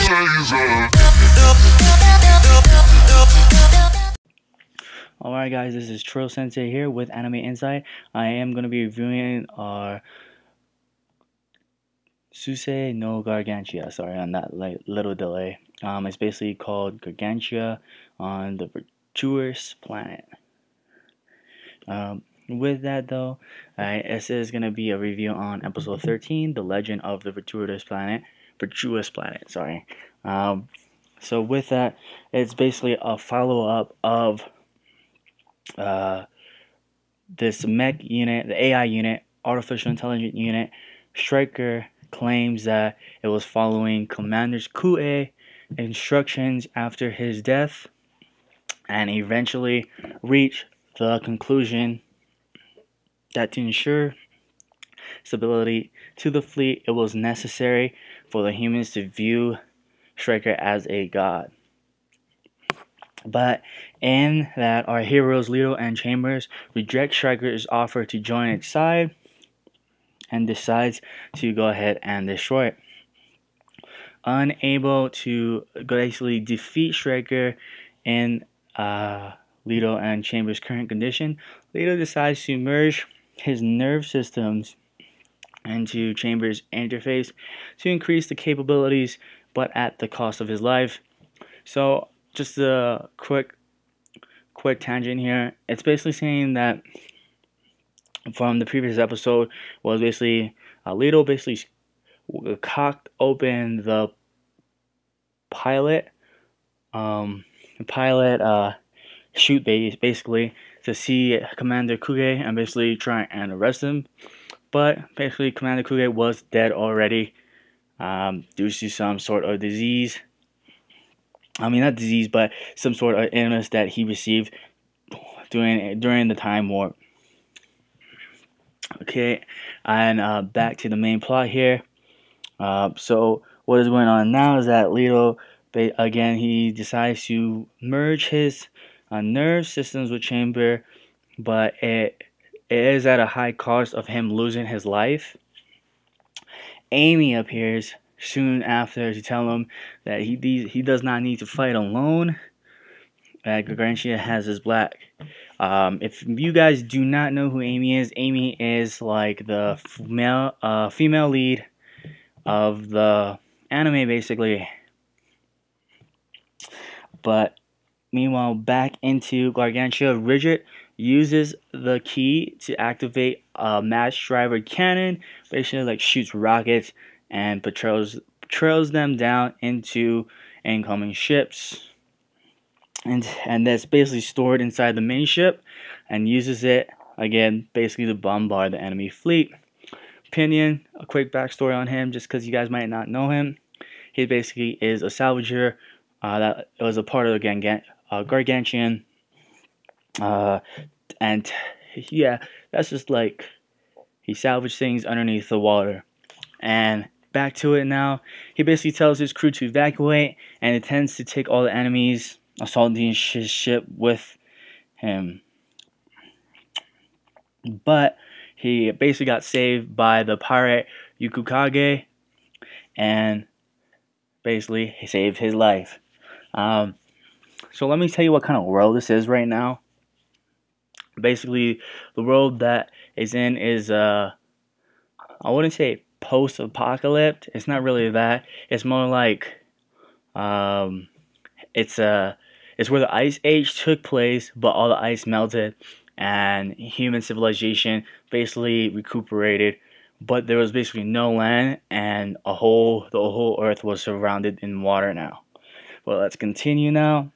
Alright guys, this is Trill Sensei here with Anime Insight. I am going to be reviewing our Kugei no Gargantia. Sorry on that little delay. It's basically called Gargantia on the Verdurous planet. With that though, this is going to be a review on episode 13, The Legend of the Verdurous planet. Sorry. So with that, it's basically a follow-up of this mech unit, the AI unit, artificial intelligence unit. Striker claims that it was following Commander Kugei instructions after his death, and eventually reached the conclusion that to ensure stability to the fleet, it was necessary for the humans to view Striker as a god. But in that, our heroes Ledo and Chamber reject Striker's offer to join its side and decides to go ahead and destroy it. Unable to basically defeat Striker in Ledo and Chamber's current condition, Ledo decides to merge his nerve systems into Chamber's interface to increase the capabilities, but at the cost of his life. So just a quick tangent here. It's basically saying that from the previous episode was basically Ledo basically cocked open the pilot chute basically to see Commander Kugei and basically try and arrest him. But basically Commander Kugei was dead already due to some sort of disease. I mean, not disease, but some sort of illness that he received during the time warp. Okay, and back to the main plot here. So what is going on now is that Ledo, again, he decides to merge his nerve systems with Chamber, but it is at a high cost of him losing his life. Amy appears soon after to tell him that he does not need to fight alone, that Gargantia has his back. If you guys do not know who Amy is like the female lead of the anime basically. But meanwhile, back into Gargantia, Rigid uses the key to activate a mass driver cannon, basically like shoots rockets and trails them down into incoming ships, and that's basically stored inside the main ship, and uses it again basically to bombard the enemy fleet. Pinion, a quick backstory on him, just because you guys might not know him. He basically is a salvager that was a part of the Gargantian, and yeah, that's just like he salvaged things underneath the water. And back to it now, he basically tells his crew to evacuate and intends to take all the enemies assaulting his ship with him. But he basically got saved by the pirate Kugei, and basically he saved his life. So let me tell you what kind of world this is right now. Basically, the world that is in is I wouldn't say post-apocalypse. It's not really that. It's more like it's where the ice age took place, but all the ice melted and human civilization basically recuperated, but there was basically no land, and the whole earth was surrounded in water now. Well, let's continue now.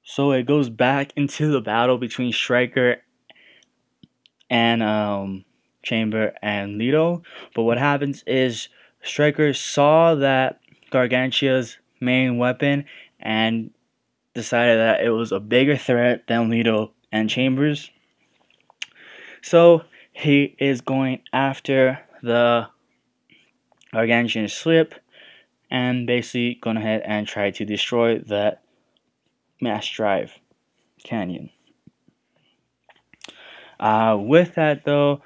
So it goes back into the battle between Striker and Chamber and Ledo. But what happens is Striker saw that Gargantia's main weapon and decided that it was a bigger threat than Ledo and Chambers. So he is going after the Gargantian ship and basically going ahead and try to destroy that mass drive canyon. With that though,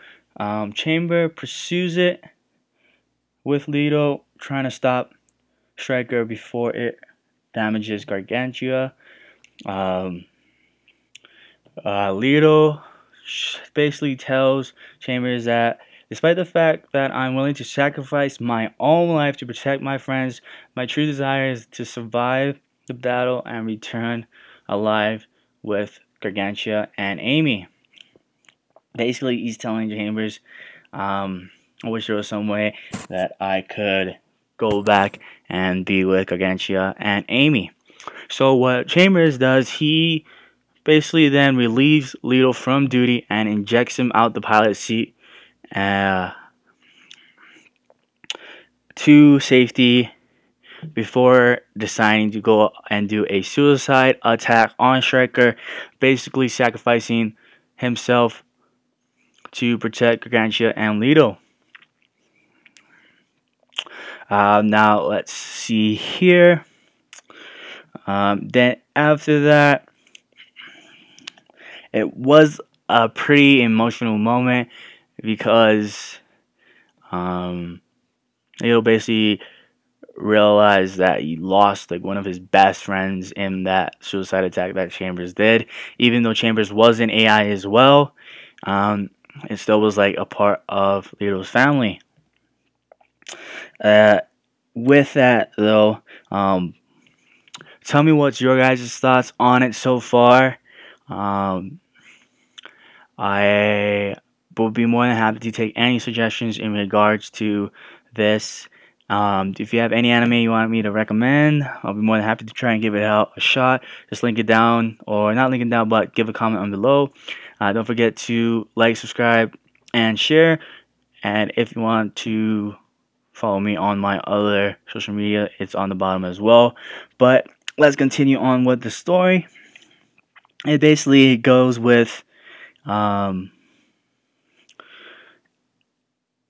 Chamber pursues it, with Ledo trying to stop Striker before it damages Gargantia. Um, Ledo basically tells Chambers that despite the fact that I'm willing to sacrifice my own life to protect my friends, my true desire is to survive the battle and return alive with Gargantia and Amy. Basically, he's telling Chambers, I wish there was some way that I could go back and be with Gargantia and Amy. So what Chambers does, he basically then relieves Ledo from duty and injects him out the pilot seat to safety before deciding to go and do a suicide attack on Striker, basically sacrificing himself to protect Gargantia and Ledo. Now let's see here. Then after that, it was a pretty emotional moment because Ledo basically realized that he lost like one of his best friends in that suicide attack that Chambers did. Even though Chambers was an AI as well, it still was like a part of Ledo's family. With that though, tell me what's your guys' thoughts on it so far. I will be more than happy to take any suggestions in regards to this. If you have any anime you want me to recommend, I'll be more than happy to try and give it out a shot. Just link it down, or not link it down, but give a comment on below. Don't forget to like, subscribe, and share. And if you want to follow me on my other social media, it's on the bottom as well. But let's continue on with the story. It basically goes with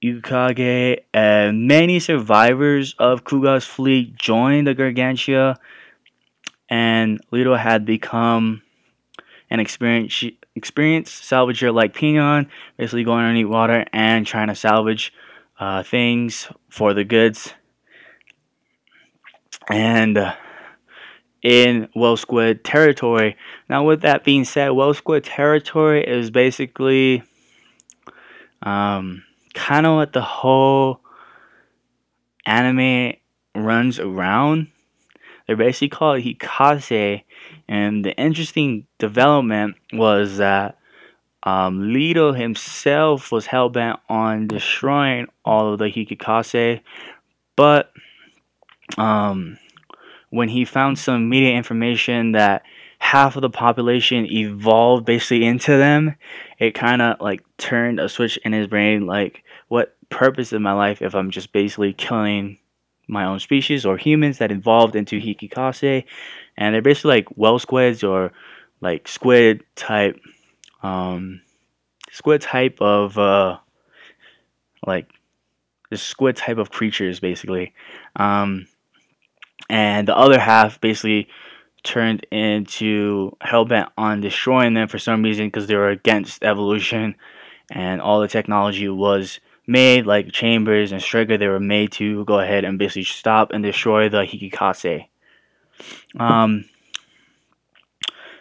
Kugei and many survivors of Kugei's fleet joined the Gargantia, and Ledo had become an experienced salvager like Pinon, basically going underneath water and trying to salvage things for the goods. And in Whale Squid territory. Now, with that being said, Whale Squid territory is basically kind of what the whole anime runs around. They're basically called Hikase, and the interesting development was that Ledo himself was hell-bent on destroying all of the Hikase, but when he found some media information that half of the population evolved basically into them, it kind of like turned a switch in his brain, like, what purpose is my life if I'm just basically killing my own species or humans that evolved into Hikase? And they're basically like whale squids, or like squid type of like the squid type of creatures basically. And the other half basically turned into hellbent on destroying them for some reason, because they were against evolution, and all the technology was made, like Chambers and Striker, they were made to go ahead and basically stop and destroy the Hikase.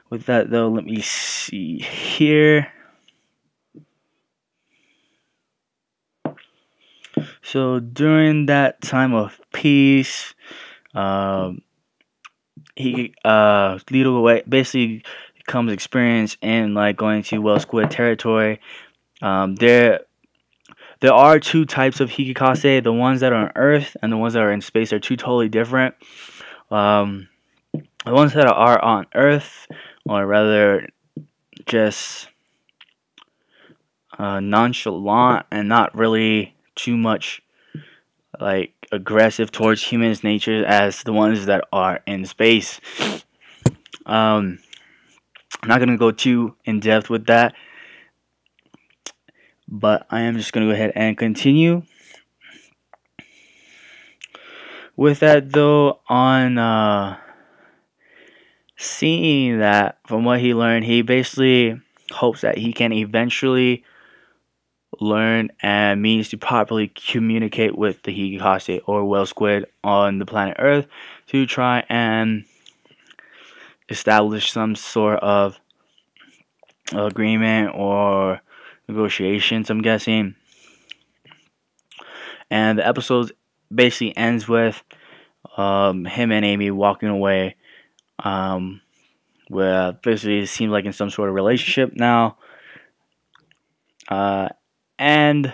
With that though, let me see here. So during that time of peace, Ledo basically becomes experienced in like going to Whale Squid territory. There are two types of Hikase. The ones that are on Earth and the ones that are in space are two totally different. The ones that are on Earth, or rather just nonchalant and not really too much like aggressive towards humans' nature as the ones that are in space. I'm not going to go too in depth with that, but I am just going to go ahead and continue. With that though, on seeing that, from what he learned, he basically hopes that he can eventually learn and means to properly communicate with the Higekase or whale squid on the planet Earth to try and establish some sort of agreement or negotiations, I'm guessing. And the episode basically ends with him and Amy walking away, where basically it seems like in some sort of relationship now. And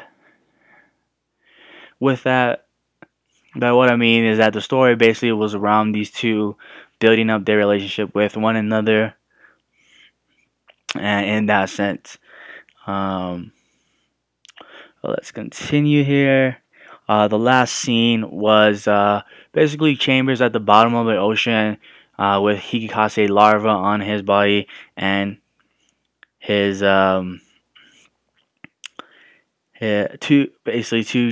with that, what I mean is that the story basically was around these two building up their relationship with one another, and in that sense, let's continue here. The last scene was basically Chambers at the bottom of the ocean with Higekase larva on his body and his two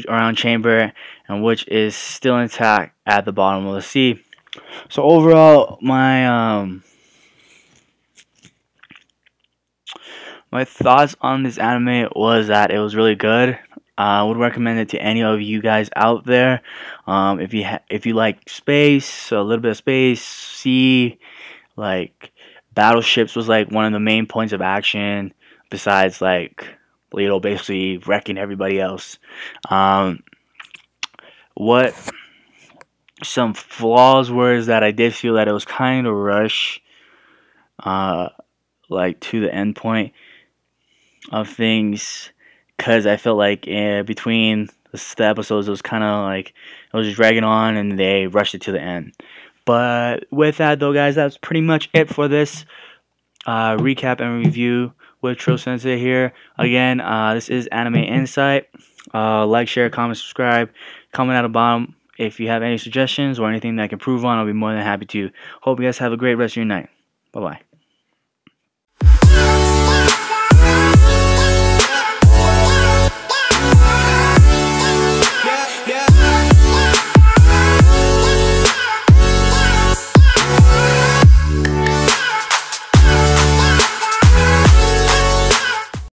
around Chamber, and which is still intact at the bottom of the sea. So overall, my thoughts on this anime was that it was really good. I would recommend it to any of you guys out there. If you like space, a little bit of space, sea, like battleships was like one of the main points of action. Besides like Ledo basically wrecking everybody else. What some flaws were is that I did feel that it was kind of rush, like to the end point of things, because I felt like between the episodes it was kind of like it was just dragging on and they rushed it to the end. But with that though, guys, that's pretty much it for this recap and review with Tro Sensei here. Again, this is Anime Insight. Like, share, comment, subscribe. Comment at the bottom if you have any suggestions or anything that I can improve on. I'll be more than happy to. Hope you guys have a great rest of your night. Bye bye.